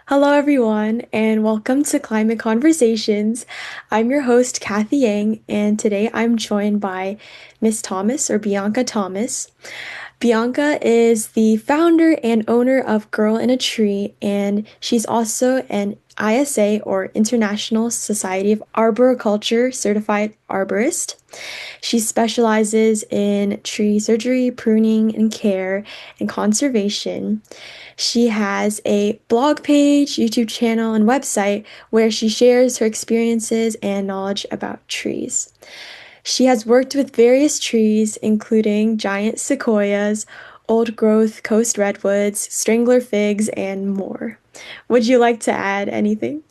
Hello, everyone, and welcome to Climate Conversations. I'm your host, Kathy Yang, and today I'm joined by Miss Thomas or Bianca Thomas. Bianca is the founder and owner of Girl in a Tree, and she's also an ISA or International Society of Arboriculture certified arborist. She specializes in tree surgery, pruning, and care and conservation. She has a blog page, YouTube channel, and website where she shares her experiences and knowledge about trees. She has worked with various trees, including giant sequoias, old growth coast redwoods, strangler figs, and more. Would you like to add anything?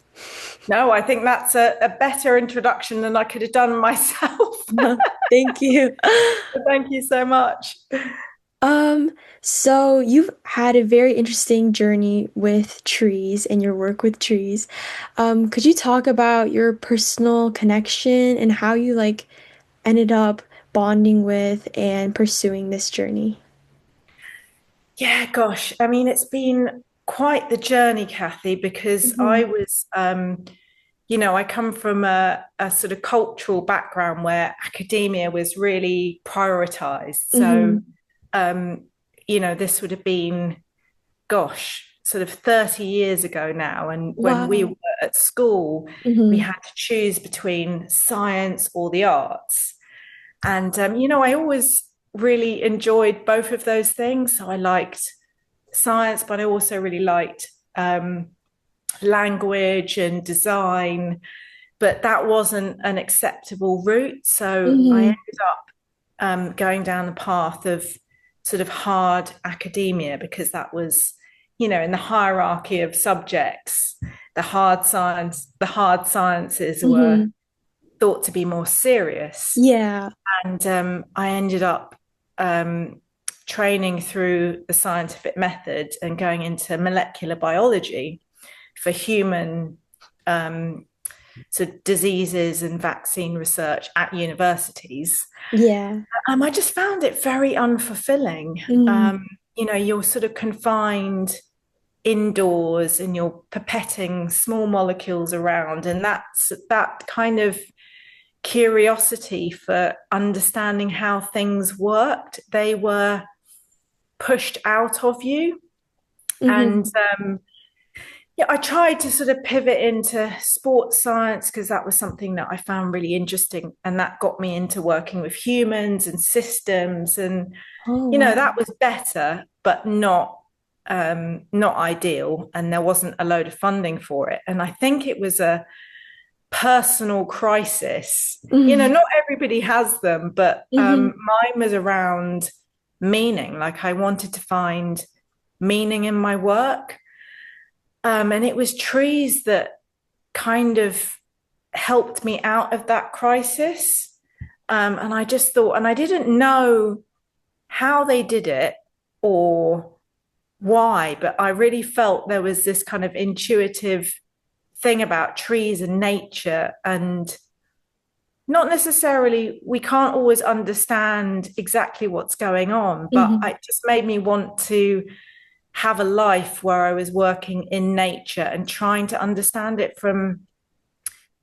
No, I think that's a better introduction than I could have done myself. Thank you. Thank you so much. Um, so you've had a very interesting journey with trees and your work with trees. Could you talk about your personal connection and how you ended up bonding with and pursuing this journey? Yeah, gosh. I mean, it's been quite the journey, Kathy, because Hmm. I come from a sort of cultural background where academia was really prioritized. So, Hmm. um, this would have been, gosh, sort of 30 years ago now. And when we were Wow. at school, we Hmm. had to choose between science or the arts. And, I always really enjoyed both of those things. So I liked science, but I also really liked language and design. But that wasn't an acceptable route. So I Hmm. ended up going down the path of sort of hard academia because that was, in the hierarchy of subjects, the hard sciences were Hmm. thought to be more serious. Yeah. And I ended up um, training through the scientific method and going into molecular biology for human um, sort of diseases and vaccine research at universities. Yeah. I just found it very unfulfilling. Hmm. You're sort of confined indoors and you're pipetting small molecules around, and that's that kind of curiosity for understanding how things worked, they were pushed out of you. And Hmm. yeah, I tried to sort of pivot into sports science because that was something that I found really interesting. And that got me into working with humans and systems. And, Oh, wow. that was better, but not ideal. And there wasn't a load of funding for it. And I think it was a personal crisis. Hmm. Not everybody has them, but Hmm. mine was around meaning. Like I wanted to find meaning in my work. And it was trees that kind of helped me out of that crisis. And I just thought, and I didn't know how they did it or why, but I really felt there was this kind of intuitive thing about trees and nature, and not necessarily, we can't always understand exactly what's going on, but Hmm. it just made me want to have a life where I was working in nature and trying to understand it from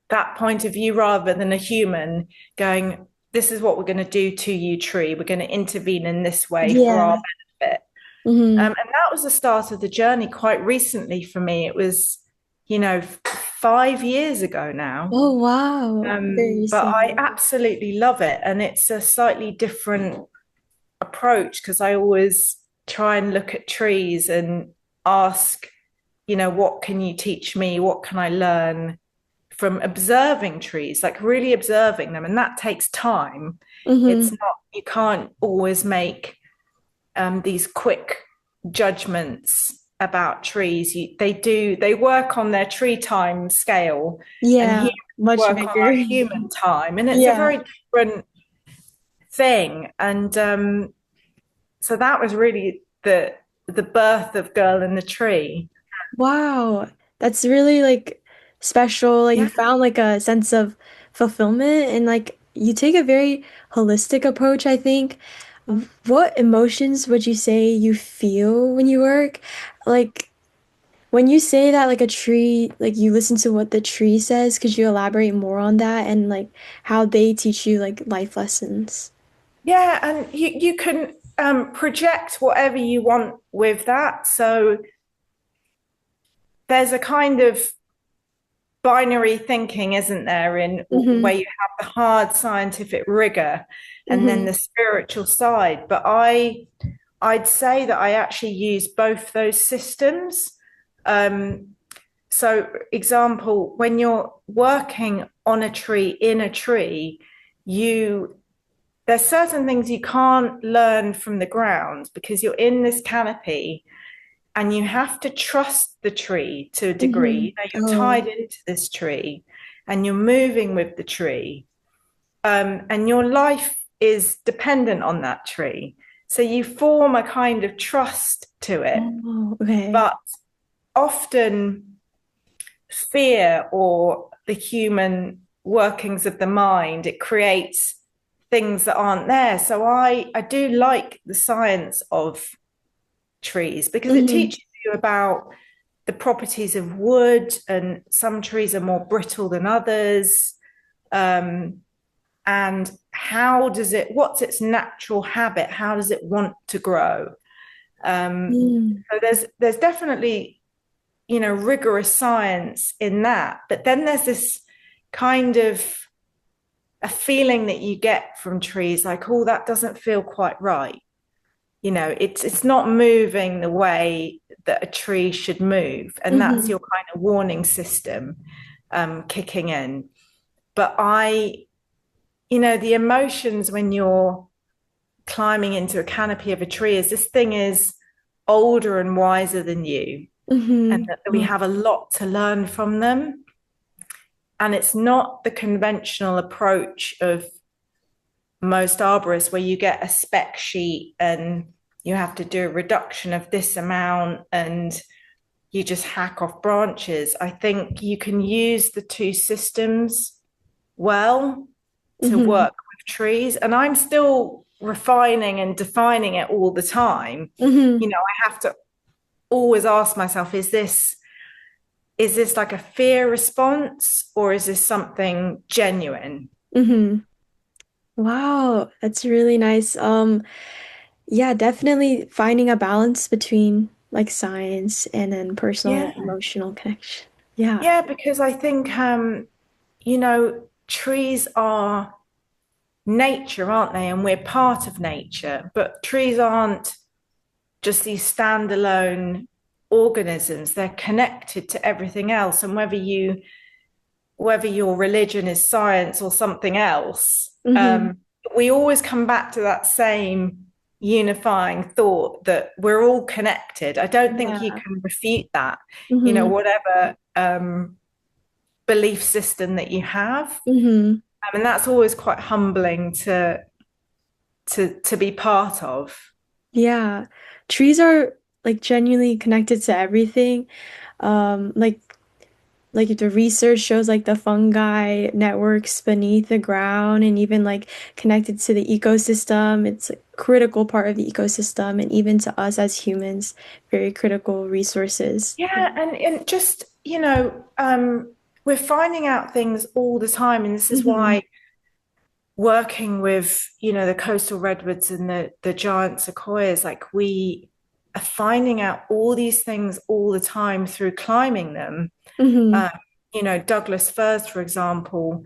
that point of view rather than a human going, this is what we're going to do to you, tree. We're going to intervene in this way for our Yeah. benefit. Hmm. And that was the start of the journey quite recently for me. It was, 5 years ago now. Oh, wow. Very But I recent. absolutely love it. And it's a slightly different approach because I always try and look at trees and ask, what can you teach me? What can I learn from observing trees, like really observing them? And that takes time. It's Hmm. not, you can't always make these quick judgments about trees. They work on their tree time scale, and Yeah, humans much work on bigger. our human time, and it's a Yeah. very different thing. And so that was really the birth of Girl in the Tree. Wow. That's really special. Like you Yeah. found a sense of fulfillment and you take a very holistic approach, I think. What emotions would you say you feel when you work? Like When you say that like a tree, like you listen to what the tree says, could you elaborate more on that and like how they teach you like life lessons? Yeah, and you can project whatever you want with that. So there's a kind of binary thinking, isn't there, in Mm-hmm. where you have the hard scientific rigor and then Mm-hmm. the spiritual side. But I'd say that I actually use both those systems. Um, so, example, when you're working on a tree, in a tree, you there's certain things you can't learn from the ground because you're in this canopy and you have to trust the tree to a degree. Mm-hmm. You know, you're Oh. tied into this tree and you're moving with the tree, and your life is dependent on that tree. So you form a kind of trust to it. Oh, okay. But often fear or the human workings of the mind, it creates things that aren't there. So I do like the science of trees because it Mm-hmm. teaches you about the properties of wood, and some trees are more brittle than others. Um, and what's its natural habit? How does it want to grow? Mm. So there's definitely, rigorous science in that. But then there's this kind of a feeling that you get from trees like, oh, that doesn't feel quite right. It's not moving the way that a tree should move, and that's Mm-hmm. your kind of warning system kicking in. But the emotions when you're climbing into a canopy of a tree is this thing is older and wiser than you, and Mm-hmm. that we Oh. have a lot to learn from them. And it's not the conventional approach of most arborists where you get a spec sheet and you have to do a reduction of this amount and you just hack off branches. I think you can use the two systems well to Mm-hmm. work with trees. And I'm still refining and defining it all the time. Mm-hmm. I have to always ask myself, is this like a fear response or is this something genuine? Mm-hmm. Wow, that's really nice. Yeah, definitely finding a balance between like science and then personal Yeah. emotional connection. Yeah. Yeah, because I think trees are nature, aren't they? And we're part of nature, but trees aren't just these standalone organisms. They're connected to everything else. And whether your religion is science or something else, Mm-hmm. we always come back to that same unifying thought that we're all connected. I don't think you Yeah. can refute that, Mm-hmm. whatever belief system that you have. Mm-hmm. And that's always quite humbling to be part of. Yeah. Trees are like genuinely connected to everything. Like the research shows like the fungi networks beneath the ground and even like connected to the ecosystem. It's a critical part of the ecosystem and even to us as humans, very critical resources. Yeah, and just, we're finding out things all the time. And this is Hmm. why working with, the coastal redwoods and the giant sequoias, like we are finding out all these things all the time through climbing them. Hmm. Uh, Douglas firs, for example,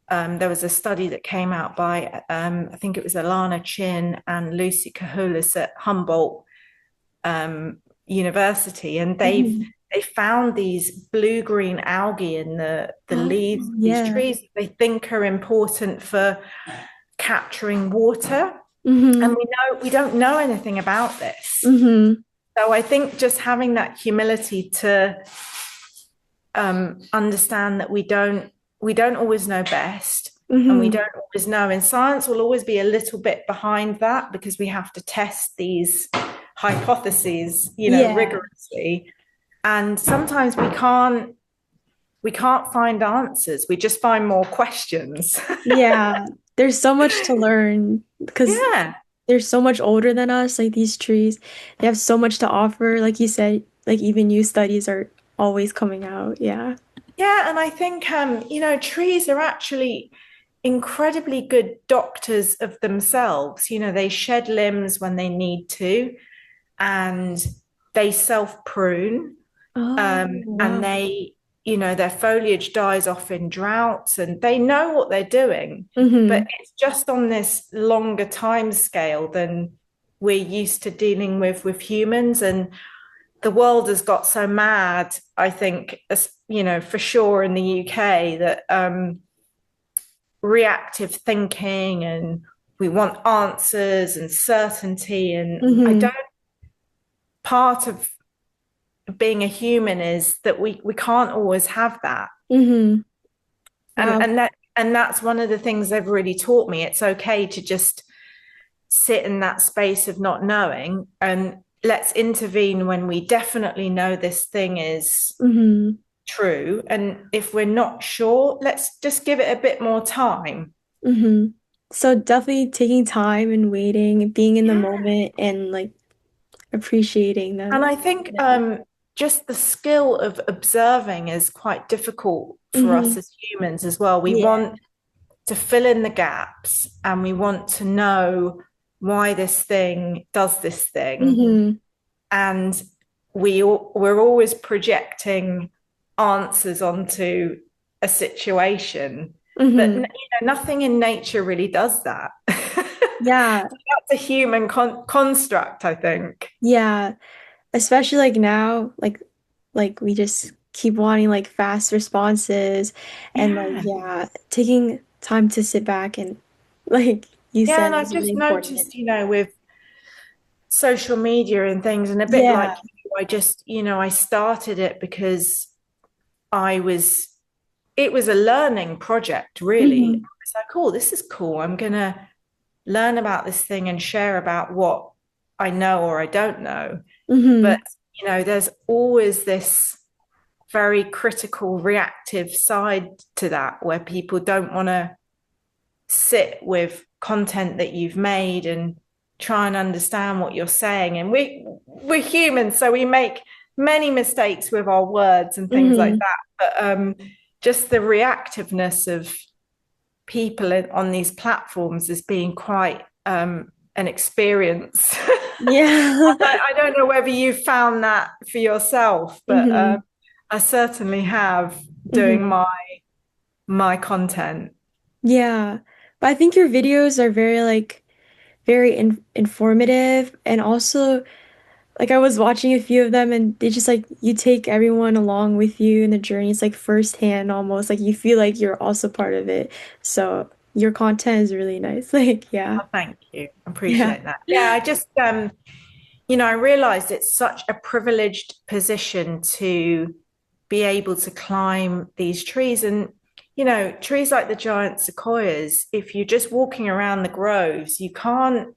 there was a study that came out by, I think it was Alana Chin and Lucy Kahulis at Humboldt University, and Hmm. they found these blue-green algae in the Oh, leaves of these yeah. trees that they think are important for capturing water. And Hmm. we don't know anything about this. Hmm. So I think just having that humility to understand that we don't always know best, and we Hmm. don't always know. And science will always be a little bit behind that because we have to test these hypotheses, Yeah. rigorously. And sometimes we can't find answers. We just find more questions. Yeah. There's so much to learn because Yeah. they're so much older than us, like these trees. They have so much to offer. Like you said, like even new studies are always coming out. Yeah. Yeah, and I think trees are actually incredibly good doctors of themselves. They shed limbs when they need to, and they self-prune, Oh, and wow. their foliage dies off in droughts, and they know what they're doing, but Mm-hmm. it's just on this longer time scale than we're used to dealing with humans. And the world has got so mad, I think, for sure in the UK, that reactive thinking, and we want answers and certainty. And I Mm-hmm. don't, part of being a human is that we can't always have that. Mm-hmm. And Wow. that's one of the things they've really taught me. It's okay to just sit in that space of not knowing, and let's intervene when we definitely know this thing is Mm-hmm. true. And if we're not sure, let's just give it a bit more time. Mm-hmm. So definitely taking time and waiting, being in the Yeah. moment and like appreciating And them. I think Yeah. just the skill of observing is quite difficult for us Mm-hmm. as humans as well. We Yeah. want to fill in the gaps, and we want to know why this thing does this thing. Mm-hmm. And we're always projecting answers onto a situation, but Mm-hmm. nothing in nature really does that. Yeah. That's a human construct, I think. Yeah. Especially like now, like we just keep wanting like fast responses and like Yeah. yeah, taking time to sit back and like you Yeah, said and I've is really just important. noticed, with social media and things, and a bit like Yeah. you, I started it because I was, it was a learning project, really. Hmm. I was like, oh, this is cool. I'm gonna learn about this thing and share about what I know or I don't know. But, Hmm. there's always this very critical, reactive side to that where people don't want to sit with content that you've made and try and understand what you're saying. And we're humans, so we make many mistakes with our words and things like Hmm. that. But just the reactiveness of people on these platforms as being quite an experience. Yeah. I don't know whether you found that for yourself, but Hmm. I certainly have doing Hmm. my content. Yeah. But I think your videos are very like very informative and also like I was watching a few of them and they just like you take everyone along with you in the journey. It's like firsthand almost. Like you feel like you're also part of it. So your content is really nice. Like yeah. Oh, thank you. Yeah. Appreciate that. Yeah, I just I realized it's such a privileged position to be able to climb these trees. And trees like the giant sequoias, if you're just walking around the groves, you can't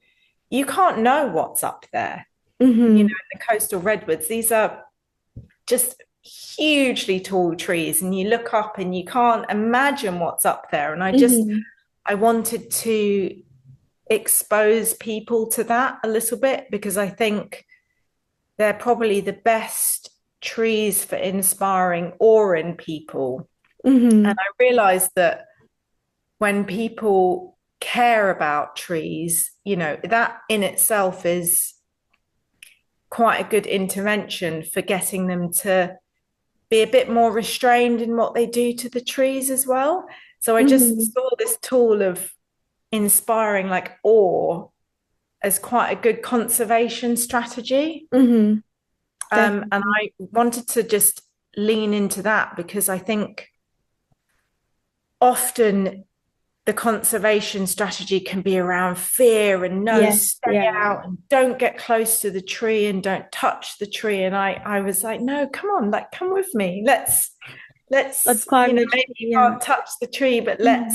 know what's up there. Mm-hmm. The coastal redwoods, these are just hugely tall trees, and you look up and you can't imagine what's up there. And Mm-hmm. I wanted to expose people to that a little bit, because I think they're probably the best trees for inspiring awe in people. And Mm-hmm. I realized that when people care about trees, that in itself is quite a good intervention for getting them to be a bit more restrained in what they do to the trees as well. So I just Mm-hmm. saw this tool of inspiring like awe as quite a good conservation strategy. Mm-hmm. And Definitely. I wanted to just lean into that, because I think often the conservation strategy can be around fear and no, Yes. stay Yeah. out and don't get close to the tree and don't touch the tree. And I was like, no, come on, like come with me. Let's Let's, climb the tree. maybe you Yeah. can't touch the tree, but Mm-hmm.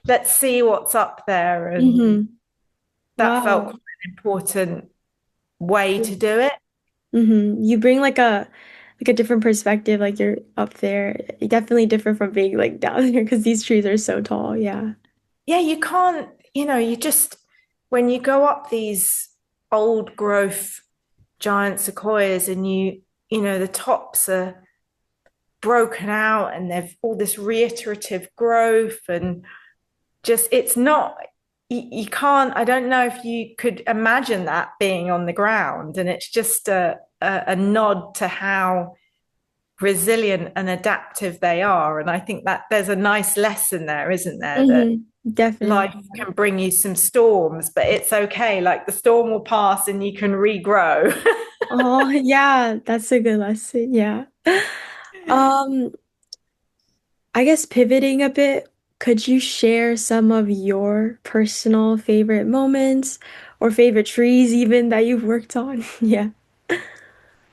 let's see what's up there. And Mm-hmm. that felt Wow. quite an important way to do it. Mm-hmm. You bring like a different perspective, like you're up there. Definitely different from being like down here because these trees are so tall. Yeah. Yeah, you can't, you just, when you go up these old growth giant sequoias, and the tops are broken out and they've all this reiterative growth, and just it's not, you can't, I don't know if you could imagine that being on the ground. And it's just a nod to how resilient and adaptive they are. And I think that there's a nice lesson there, isn't there, that Hmm. Definitely. life can bring you some storms, but it's okay. Like the storm will pass and you can regrow. Oh, yeah, that's a good lesson. Yeah. Um, I guess pivoting a bit, could you share some of your personal favorite moments or favorite trees even that you've worked on? Yeah.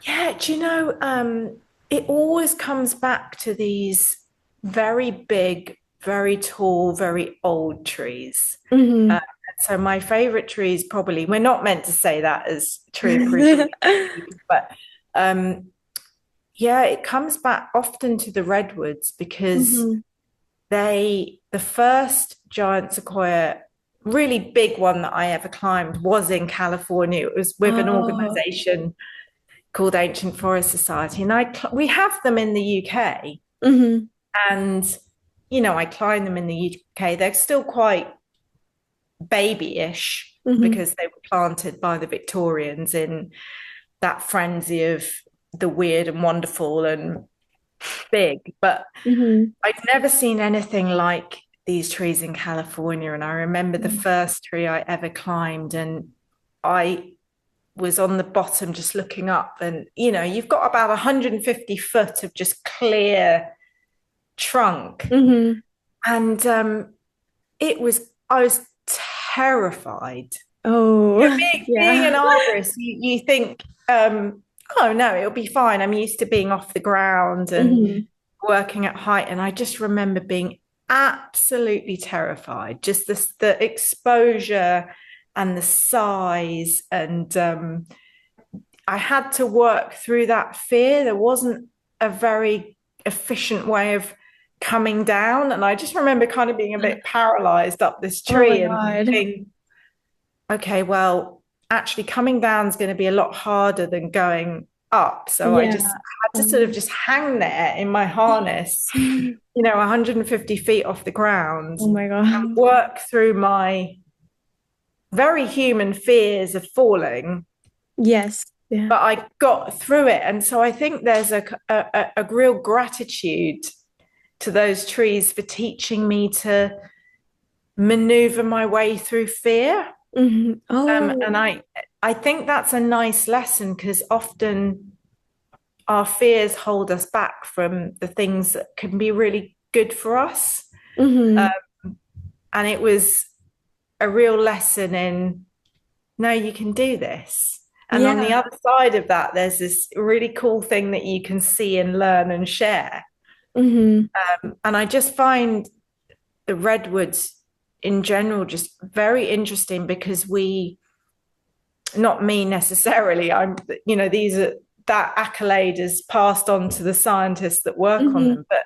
Yeah, do you know, it always comes back to these very big, very tall, very old trees. Uh, Hmm. so my favorite trees probably, we're not meant to say that as tree appreciation, but um, yeah, it comes back often to the redwoods because Hmm. the first giant sequoia, really big one that I ever climbed was in California. It was with an Oh. organization called Ancient Forest Society, and we have them in the UK, Hmm. and I climb them in the UK. They're still quite babyish Hmm. because they were planted by the Victorians in that frenzy of the weird and wonderful and big. But Hmm. I've never seen anything like these trees in California. And I remember the first tree I ever climbed, and I was on the bottom just looking up, and you've got about 150 foot of just clear trunk. Hmm. And I was terrified. Oh, Being yeah. an arborist, you think, oh no, it'll be fine. I'm used to being off the ground and Hmm. working at height. And I just remember being absolutely terrified. Just the exposure and the size. And I had to work through that fear. There wasn't a very efficient way of coming down. And I just remember kind of being a bit paralyzed up this Oh my tree and God. thinking, okay, well, actually coming down is going to be a lot harder than going up. So I just Yeah. had to sort of just hang there in my harness, 150 feet off the ground, Oh my and God. work through my very human fears of falling. Yes. Yeah. But I got through it. And so I think there's a real gratitude to those trees for teaching me to maneuver my way through fear. Hmm. And Oh. I think that's a nice lesson because often our fears hold us back from the things that can be really good for us. Hmm. And it was a real lesson in, no, you can do this. And on the Yeah. other side of that, there's this really cool thing that you can see and learn and share. Hmm. And I just find the redwoods in general just very interesting because not me necessarily, these are, that accolade is passed on to the scientists that work on Hmm. them, but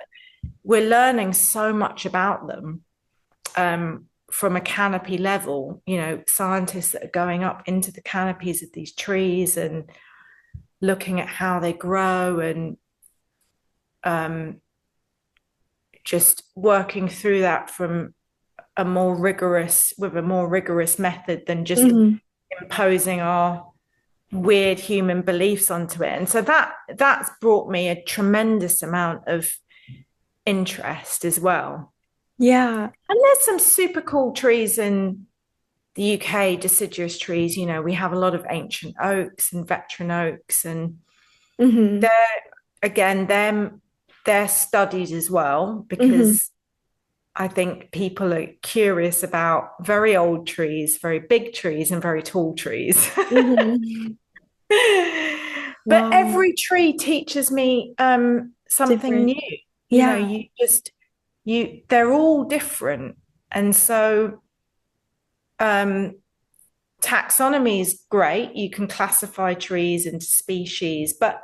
we're learning so much about them, from a canopy level, scientists that are going up into the canopies of these trees and looking at how they grow, and just working through that from with a more rigorous method than just Hmm. imposing our weird human beliefs onto it. And so that's brought me a tremendous amount of interest as well. Yeah. And there's some super cool trees in the UK, deciduous trees. We have a lot of ancient oaks and veteran oaks, and Hmm. they're again they're studied as well Hmm. because I think people are curious about very old trees, very big trees, and very tall trees. Hmm. But Wow. every tree teaches me something Different. new. Yeah. They're all different. And so um, taxonomy is great. You can classify trees into species, but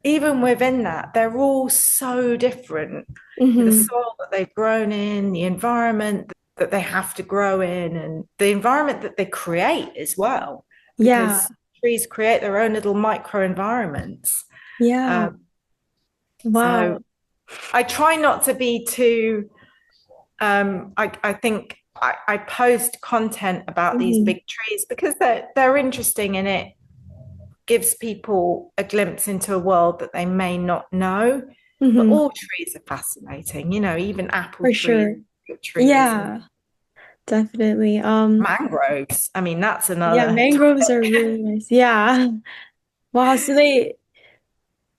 even within that, they're all so different. The Hmm. soil that they've grown in, the environment that they have to grow in, and the environment that they create as well, Yeah. because trees create their own little microenvironments. Yeah. Um, so Wow. I try not to be too, I think I post content about these Hmm. big trees because they're interesting and it gives people a glimpse into a world that they may not know. But Hmm. all trees are fascinating, even apple For trees, sure. trees, and Yeah, definitely. mangroves. I mean, that's Yeah, another mangroves are really nice. Yeah. Wow, so they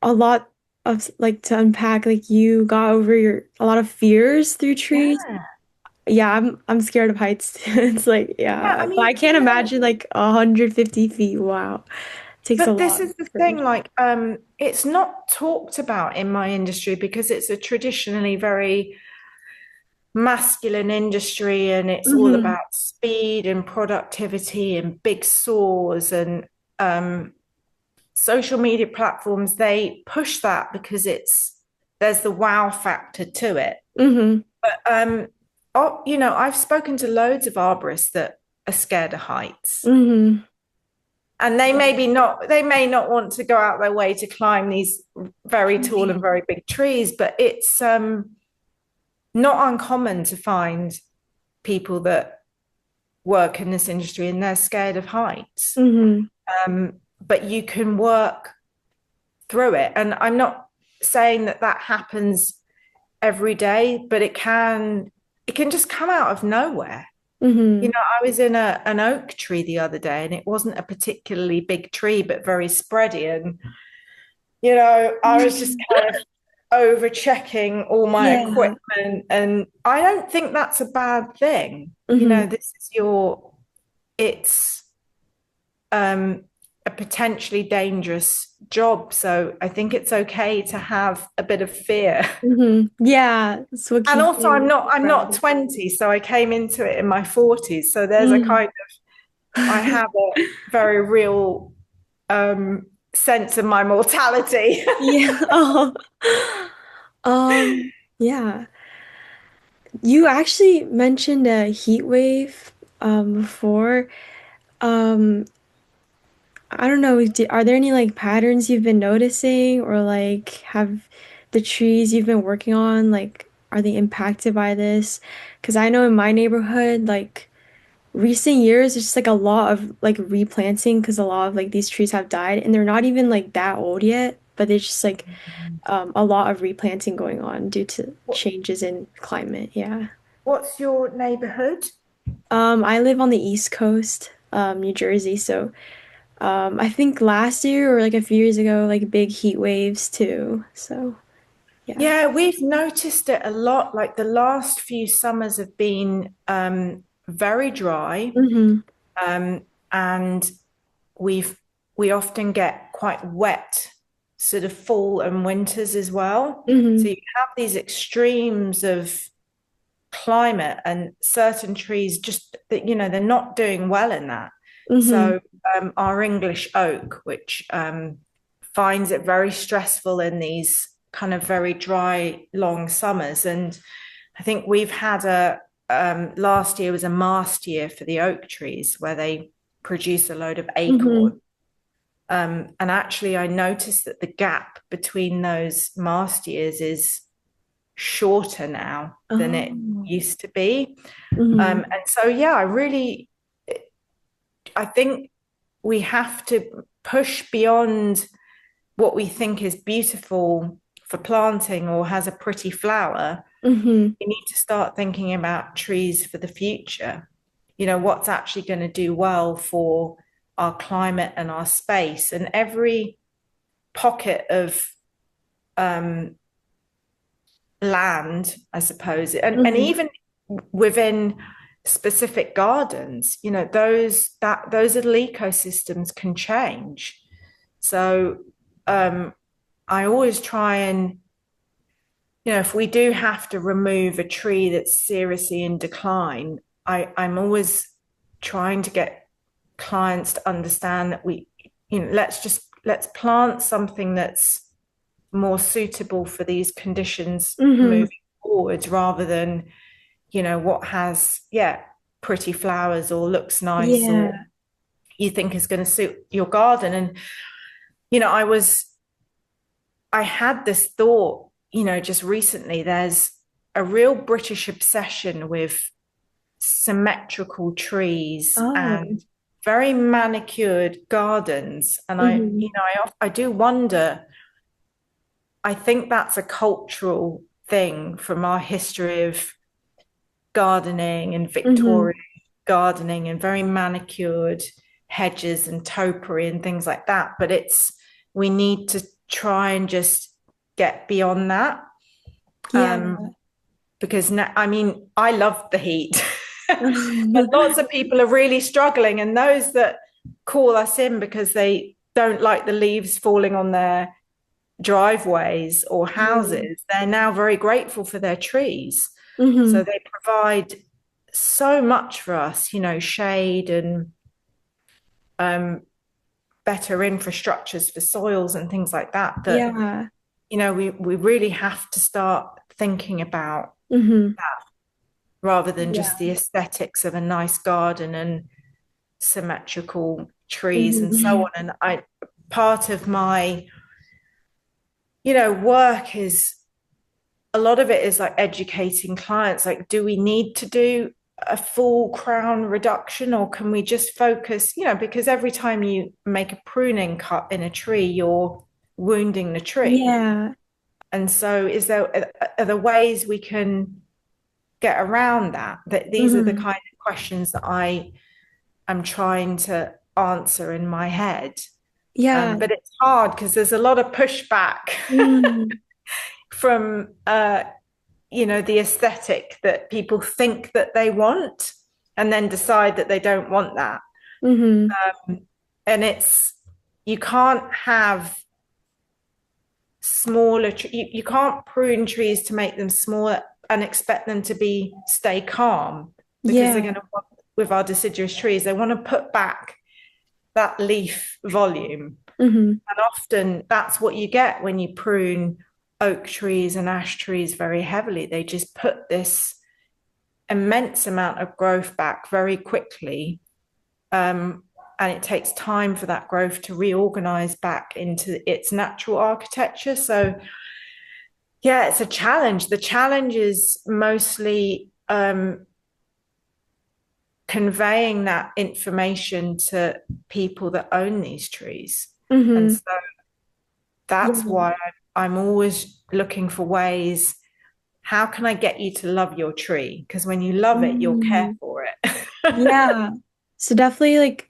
a lot of like to unpack, like you got over your a lot of fears through trees. yeah. Yeah, I'm scared of heights. It's like, Yeah, I yeah, but I mean, can't imagine like 150 feet. Wow. Takes a but this lot of is the thing, courage. like, it's not talked about in my industry because it's a traditionally very masculine industry and it's all Hmm. about speed and productivity and big saws and social media platforms, they push that because there's the wow factor to it. Hmm. Um, I've spoken to loads of arborists that are scared of heights. Hmm. And they may not want to go out their way to climb these very tall and very big trees, but it's not uncommon to find people that work in this industry and they're scared of heights. Hmm. But you can work through it. And I'm not saying that that happens every day, but it can just come out of nowhere. Hmm. I was in an oak tree the other day and it wasn't a particularly big tree, but very spready. And, I was just kind of over checking all my Yeah. equipment. And I don't think that's a bad thing. Hmm. It's a potentially dangerous job. So I think it's okay to have a bit of fear. Hmm. Yeah, that's what And keeps also you I'm not grounded. 20, so I came into it in my 40s. So there's a Mm. kind of I have a very real sense of my mortality. Yeah. Oh. Yeah. You actually mentioned a heat wave before. Um, I don't know, are there any like patterns you've been noticing or like have the trees you've been working on like are they impacted by this? Because I know in my neighborhood like recent years it's just like a lot of like replanting because a lot of like these trees have died and they're not even like that old yet, but there's just like a lot of replanting going on due to changes in climate. Yeah. What's your neighborhood? I live on the East Coast, New Jersey, so I think last year or like a few years ago, like big heat waves too. So yeah. Yeah, we've noticed it a lot. Like the last few summers have been very dry, Hmm. um, and we've we often get quite wet sort of fall and winters as well. So Hmm. you have these extremes of climate and certain trees just that they're not doing well in that. Hmm. So our English oak, which finds it very stressful in these kind of very dry, long summers. And I think we've had last year was a mast year for the oak trees where they produce a load of Hmm. acorn. And actually, I noticed that the gap between those mast years is shorter now than it Oh. used to be. Hmm. And so, yeah, I think we have to push beyond what we think is beautiful for planting or has a pretty flower. Hmm. We need to start thinking about trees for the future. What's actually going to do well for our climate and our space. And every pocket of um, land, I suppose, and Hmm. even within specific gardens, those little ecosystems can change. So I always try and if we do have to remove a tree that's seriously in decline, I'm always trying to get clients to understand that let's plant something that's more suitable for these conditions Hmm. moving forward rather than what has pretty flowers or looks nice or Yeah. you think is going to suit your garden. And I was I had this thought, just recently, there's a real British obsession with symmetrical trees Oh. and very manicured gardens. And Hmm. I do wonder, I think that's a cultural thing from our history of gardening and Hmm. Victorian gardening and very manicured hedges and topiary and things like that. But we need to try and just get beyond that. Yeah. Because now, I mean, I love the heat, but lots of people are really struggling. And those that call us in because they don't like the leaves falling on their driveways or Mm-hmm. houses, they're now very grateful for their trees. So Hmm. they provide so much for us, shade and um, better infrastructures for soils and things like that. Yeah. We really have to start thinking about Hmm. rather than just Yeah. the aesthetics of a nice garden and symmetrical trees and so Hmm. on. And I part of my, work is a lot of it is like educating clients. Like, do we need to do a full crown reduction or can we just focus, because every time you make a pruning cut in a tree, you're wounding the tree. Yeah. And so are there ways we can get around that? That these are the Hmm. kind of questions that I am trying to answer in my head. Yeah. But it's hard because there's a lot of pushback Mm. from the aesthetic that people think that they want and then decide that they don't want that. Hmm. And you can't have you can't prune trees to make them smaller and expect them to stay calm because they're Yeah. going to want, with our deciduous trees, they want to put back that leaf volume. Hmm. And often that's what you get when you prune oak trees and ash trees very heavily. They just put this immense amount of growth back very quickly. And it takes time for that growth to reorganize back into its natural architecture. So, yeah, it's a challenge. The challenge is mostly conveying that information to people that own these trees. And Hmm. so that's Yeah. why I'm always looking for ways. How can I get you to love your tree? Because when you love it, you'll care Hmm. for it. Yeah. So definitely like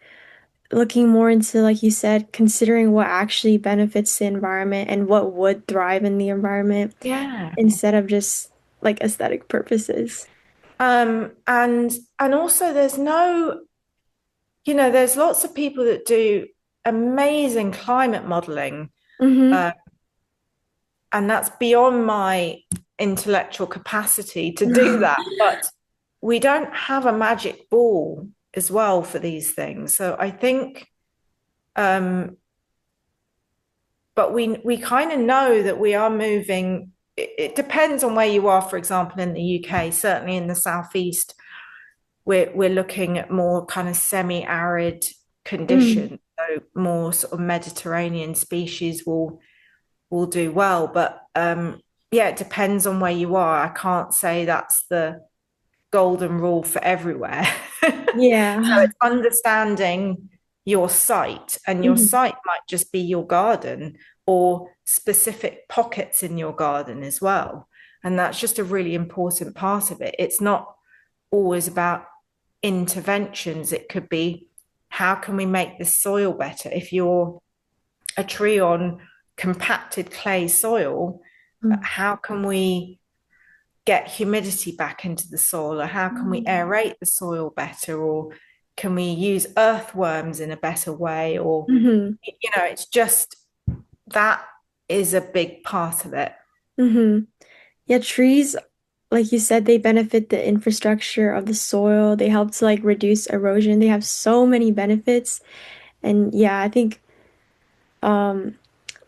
looking more into, like you said, considering what actually benefits the environment and what would thrive in the environment Yeah. instead of just like aesthetic purposes. And also there's lots of people that do amazing climate modeling, Hmm. uh, and that's beyond my intellectual capacity to do that. But we don't have a magic ball as well for these things. So I think, um, but we kind of know that we are moving. It depends on where you are. For example, in the UK, certainly in the southeast, we're looking at more kind of semi-arid Mm. conditions. So more sort of Mediterranean species will do well. But yeah, it depends on where you are. I can't say that's the golden rule for everywhere. So Yeah. it's understanding your site, and your Hmm. site might just be your garden or specific pockets in your garden as well. And that's just a really important part of it. It's not always about interventions. It could be, how can we make the soil better? If you're a tree on compacted clay soil, how can we get humidity back into the soil, or how can we aerate the soil better, or can we use earthworms in a better way, or Hmm. it's just that is a big part of it. Hmm. Yeah, trees, like you said, they benefit the infrastructure of the soil. They help to like reduce erosion. They have so many benefits. And yeah, I think um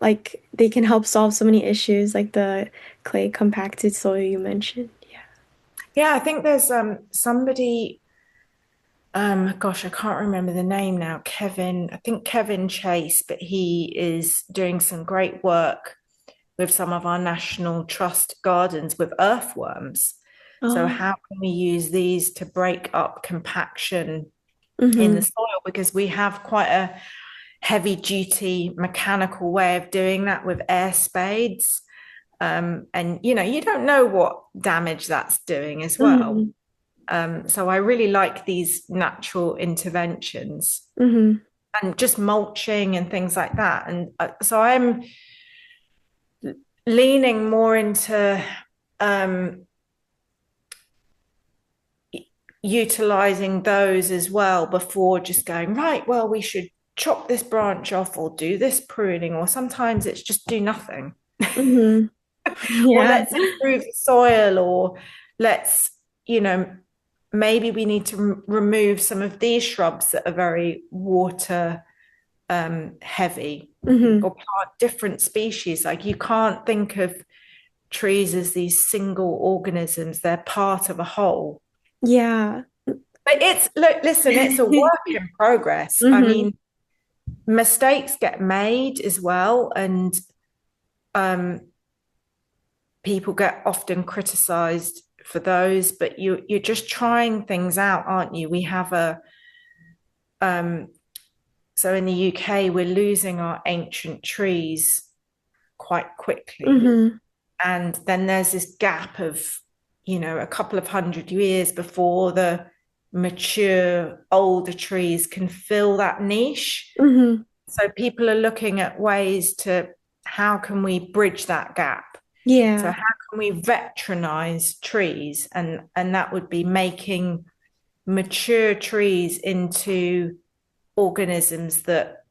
like they can help solve so many issues like the clay compacted soil you mentioned. Yeah. Yeah, I think there's somebody, gosh, I can't remember the name now. I think Kevin Chase, but he is doing some great work with some of our National Trust gardens with earthworms. So Oh. how can we use these to break up compaction in the Mm-hmm. soil? Because we have quite a heavy duty mechanical way of doing that with air spades. And you don't know what damage that's doing as well. Mm-hmm. So I really like these natural interventions Mm-hmm. and just mulching and things like that. And so I'm leaning more into um, utilizing those as well before just going, right, well, we should chop this branch off or do this pruning, or sometimes it's just do nothing. Mm-hmm. Or Yeah. let's improve the soil, or let's, maybe we need to remove some of these shrubs that are very water heavy, Mm-hmm. or plant different species. Like you can't think of trees as these single organisms, they're part of a whole. Yeah. But look, listen, it's a work in progress. I Mm-hmm. mean, mistakes get made as well, and um, people get often criticized for those, but you're just trying things out, aren't you? We have a so in the UK, we're losing our ancient trees quite quickly. Mm-hmm. And then there's this gap of, a couple of 100 years before the mature, older trees can fill that niche. Mm-hmm. So people are looking at ways to how can we bridge that gap? So Yeah. how can we veteranize trees? And that would be making mature trees into organisms that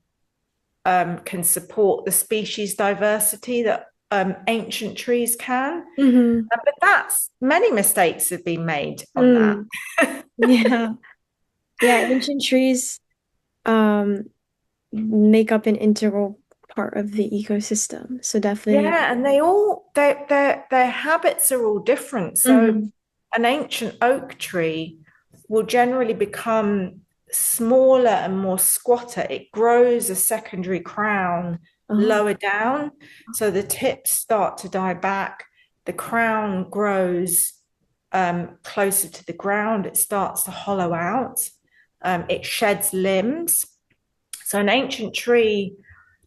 can support the species diversity that ancient trees can. Mm-hmm. But that's many mistakes have been made on that. Mm. Yeah. Yeah. Ancient trees um make up an integral part of the ecosystem. So definitely. Yeah, and their habits are all different. So Mm-hmm. an ancient oak tree will generally become smaller and more squatter. It grows a secondary crown Oh. lower down, so the tips start to die back. The crown grows closer to the ground. It starts to hollow out. It sheds limbs. So an ancient tree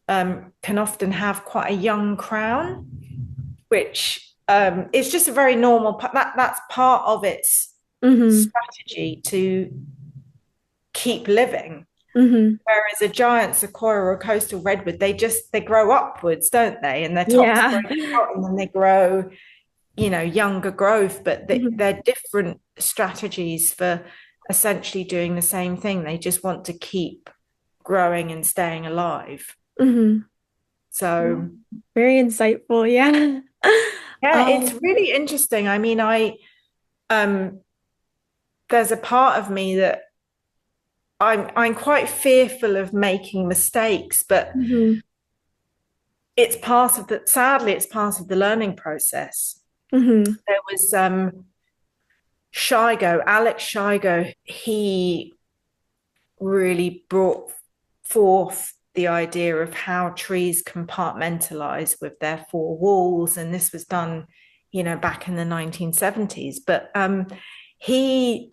can often have quite a young crown, which is just a very normal that's part of its Mm-hmm. strategy to keep living. Mm-hmm. Whereas a giant sequoia or a coastal redwood, they grow upwards, don't they? And their tops Yeah. break out and then they grow, younger growth, but Mm-hmm. they're different strategies for essentially doing the same thing. They just want to keep growing and staying alive. Mm-hmm. So Very insightful. Yeah. yeah, it's Um, really interesting. I mean, um there's a part of me that I'm quite fearful of making mistakes, but mhm, it's part of the sadly it's part of the learning process. mhm, There was Alex Shigo, he really brought forth the idea of how trees compartmentalize with their four walls. And this was done, back in the 1970s. But he,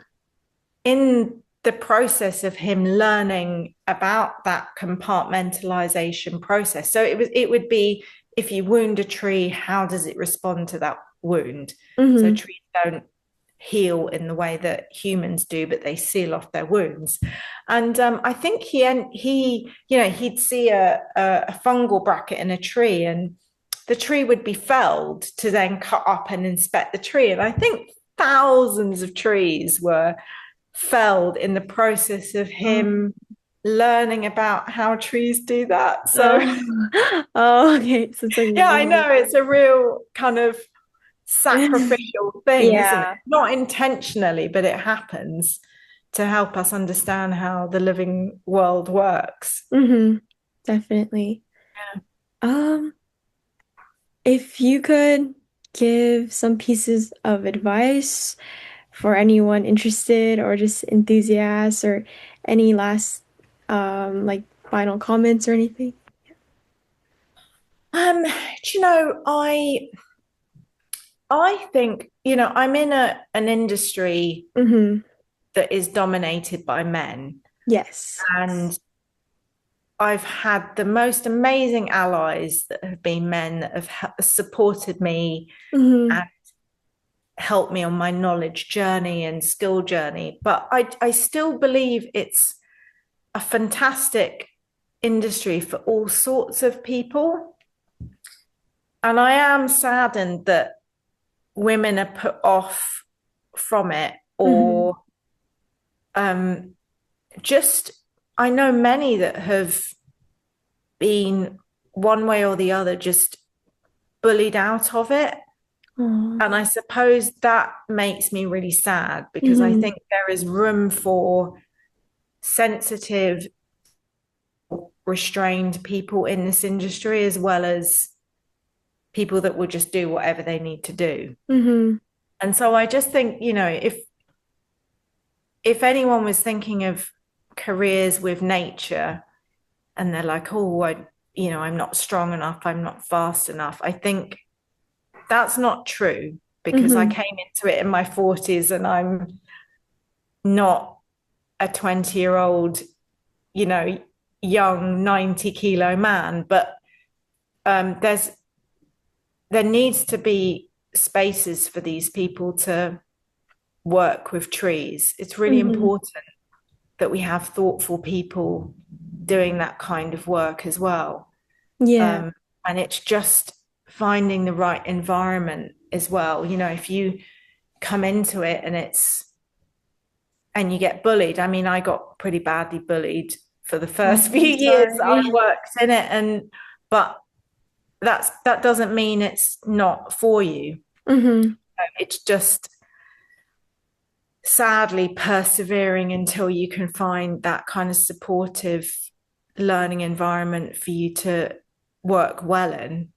in the process of him learning about that compartmentalization process, so it would be if you wound a tree, how does it respond to that wound? So mhm, trees don't heal in the way that humans do, but they seal off their wounds. And I think he'd see a fungal bracket in a tree, and the tree would be felled to then cut up and inspect the tree. And I think thousands of trees were felled in the process of oh, him learning about how trees do that. So oh, oh, okay. So it's like yeah, I really, know it's a real kind of sacrificial thing, isn't it? yeah. Not intentionally, but it happens to help us understand how the living world works. Mm-hmm. Definitely. Um, if you could give some pieces of advice for anyone interested or just enthusiasts or any last like final comments or anything? Um, you know, I think, I'm in an industry Mm-hmm. that is dominated by men. Yes. And I've had the most amazing allies that have been men that have supported me Mm-hmm. and helped me on my knowledge journey and skill journey. But I still believe it's a fantastic industry for all sorts of people. And I am saddened that women are put off from it Mm-hmm. or um, just, I know many that have been one way or the other just bullied out of it. Aw. And I suppose that makes me really sad because I Mm-hmm. think there is room for sensitive, restrained people in this industry, as well as people that will just do whatever they need to do. Mm-hmm. And so I just think, if anyone was thinking of careers with nature and they're like, oh, I'm not strong enough, I'm not fast enough. I think that's not true because I Mm-hmm. came into it in my 40s and I'm not a 20-year-old, you know, young 90-kilo man. But um, there's there needs to be spaces for these people to work with trees. It's really Mm-hmm. important that we have thoughtful people doing that kind of work as well. Yeah. Um, and it's just finding the right environment as well. If you come into it and you get bullied. I mean, I got pretty badly bullied for the first Oh, few I'm years that I sorry. worked in it, but that doesn't mean it's not for you. Mm-hmm. It's just sadly persevering until you can find that kind of supportive learning environment for you to work well in.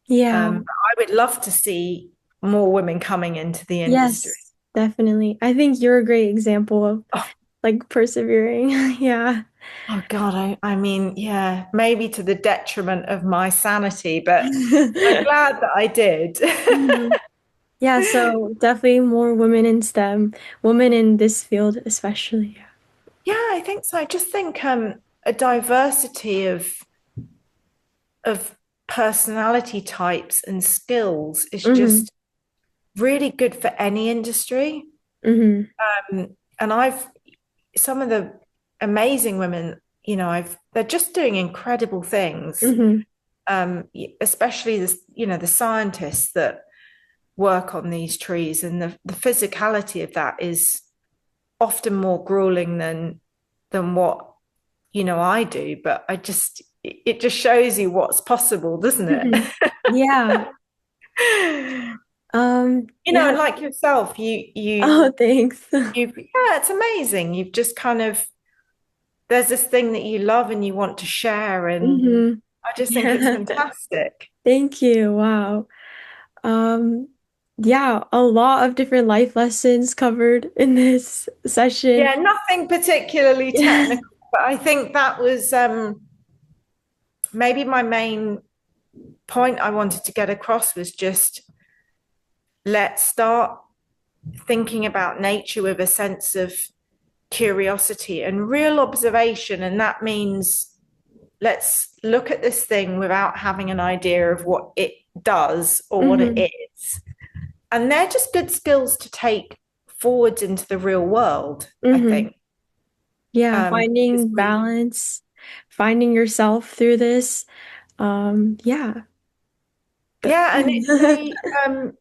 Yeah. I would love to see more women coming into the industry. Yes, definitely. I think you're a great example of Oh, like persevering. Yeah. oh God, I mean, yeah, maybe to the detriment of my sanity, but I'm glad that I did. Mhm. Yeah, so definitely more women in STEM, women in this field especially. Yeah, I think so. I just think a diversity of personality types and skills is Mm-hmm. just really good for any industry. Mm-hmm. And I've some of the amazing women, they're just doing incredible things. Mm-hmm. Especially the scientists that work on these trees, and the physicality of that is often more grueling than what I do. But it just shows you what's possible, doesn't it? Mm-hmm. Yeah. Yeah. Like yourself, Oh, thanks. yeah, it's amazing. You've just kind of there's this thing that you love and you want to share, and Mm-hmm. I just think it's Yeah. fantastic. Thank you. Wow. Um, yeah, a lot of different life lessons covered in this session. Yeah, nothing particularly Yeah. technical, but I think that was maybe my main point I wanted to get across was just let's start thinking about nature with a sense of curiosity and real observation. And that means let's look at this thing without having an idea of what it does or what it Mm-hmm. is. And they're just good skills to take forwards into the real world, I Mm-hmm. think. Yeah, Because finding balance, finding yourself through this. Yeah. yeah, and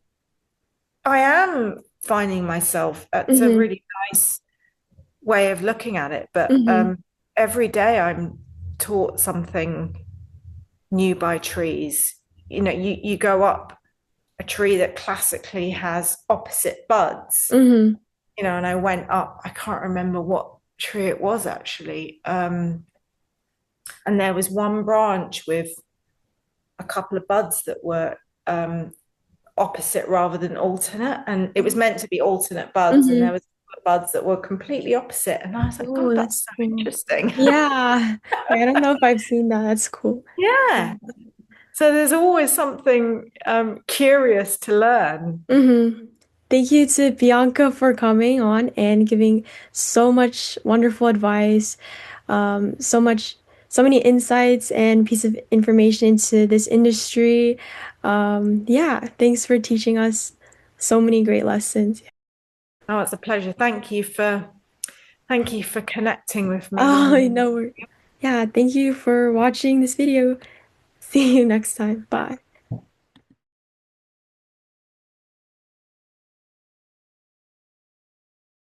I am finding myself. That's a Mm-hmm. really nice way of looking at it. But Mm-hmm. every day I'm taught something new by trees. You go up a tree that classically has opposite buds, Mm-hmm. and I went up, I can't remember what tree it was actually. And there was one branch with a couple of buds that were opposite rather than alternate. And it was meant to be alternate buds, and Mm-hmm. there was buds that were completely opposite. And I was like, Oh, God, that's that's so cool. interesting. Yeah. Yeah, I don't know if I've seen that. That's cool. Yeah. So there's always something curious to learn. Hmm. Thank you to Bianca for coming on and giving so much wonderful advice, so many insights and piece of information into this industry. Yeah, thanks for teaching us so many great lessons. Oh, it's a pleasure. Thank you for connecting with me Oh, and no, yeah, thank you for watching this video. See you next time. Bye.